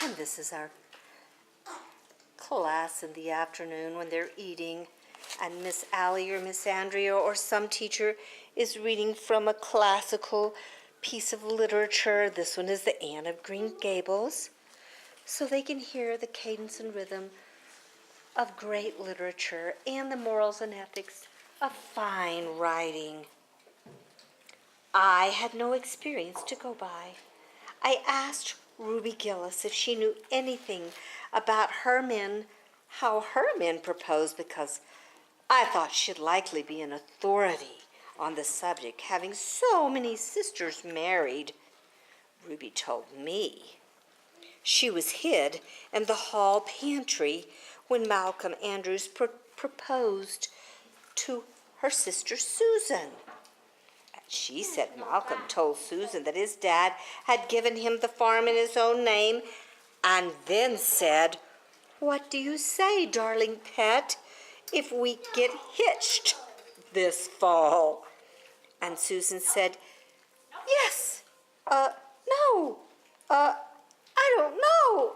And this is our class in the afternoon when they're eating, and Miss Allie or Miss Andrea or some teacher is reading from a classical piece of literature. This one is the Anne of Green Gables, so they can hear the cadence and rhythm of great literature and the morals and ethics of fine writing. I had no experience to go by. I asked Ruby Gillis if she knew anything about how her men proposed, because I thought she'd likely be an authority on the subject, having so many sisters married. Ruby told me she was hid in the hall pantry when Malcolm Andrews proposed to her sister Susan. She said Malcolm told Susan that his dad had given him the farm in his own name, and then said, "What do you say, darling pet, if we get hitched this fall?" And Susan said, "Yes, no, I don't know,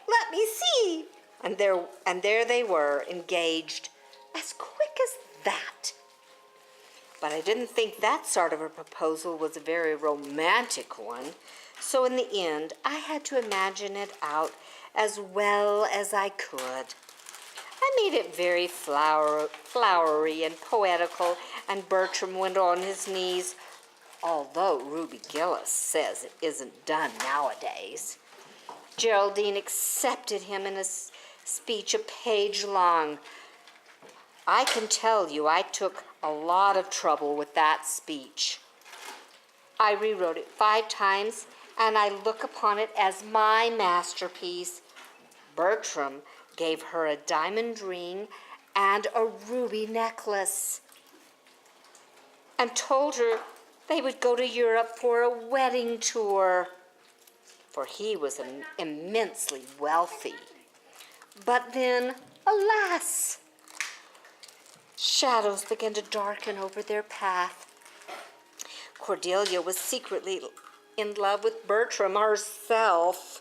let me see." And there they were, engaged as quick as that. But I didn't think that sort of a proposal was a very romantic one, so in the end I had to imagine it out as well as I could. I made it very flowery and poetical, and Bertram went on his knees, although Ruby Gillis says it isn't done nowadays. Geraldine accepted him in a speech a page long. I can tell you I took a lot of trouble with that speech. I rewrote it 5 times, and I look upon it as my masterpiece. Bertram gave her a diamond ring and a ruby necklace, and told her they would go to Europe for a wedding tour, for he was immensely wealthy. But then, alas, shadows began to darken over their path. Cordelia was secretly in love with Bertram herself.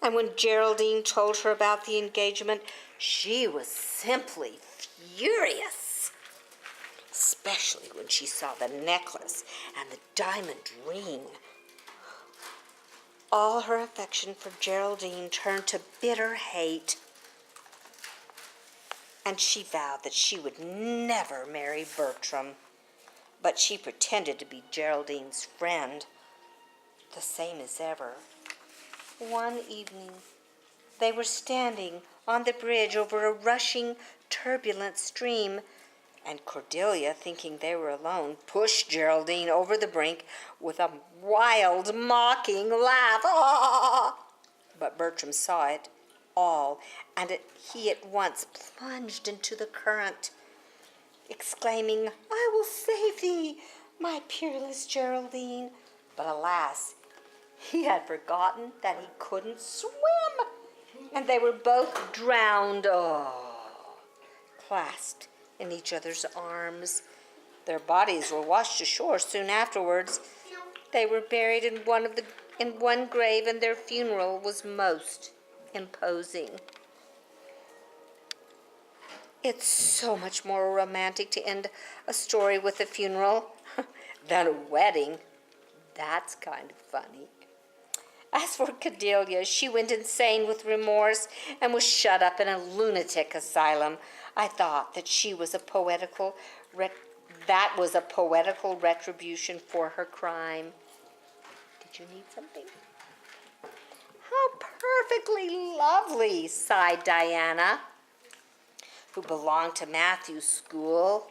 And when Geraldine told her about the engagement, she was simply furious, especially when she saw the necklace and the diamond ring. All her affection for Geraldine turned to bitter hate, and she vowed that she would never marry Bertram. But she pretended to be Geraldine's friend, the same as ever. One evening, they were standing on the bridge over a rushing, turbulent stream, and Cordelia, thinking they were alone, pushed Geraldine over the brink with a wild, mocking laugh. Ah! But Bertram saw it all, and he at once plunged into the current, exclaiming, "I will save thee, my peerless Geraldine." But alas, he had forgotten that he couldn't swim, and they were both drowned, clasped in each other's arms. Their bodies were washed ashore soon afterwards. They were buried in one grave, and their funeral was most imposing. It's so much more romantic to end a story with a funeral than a wedding. That's kind of funny. As for Cordelia, she went insane with remorse and was shut up in a lunatic asylum. I thought that was a poetical retribution for her crime. Did you need something? How perfectly lovely, sighed Diana, who belonged to Matthew's School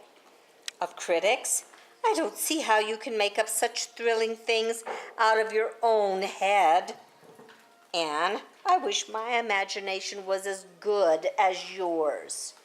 of Critics. I don't see how you can make up such thrilling things out of your own head. Anne, I wish my imagination was as good as yours.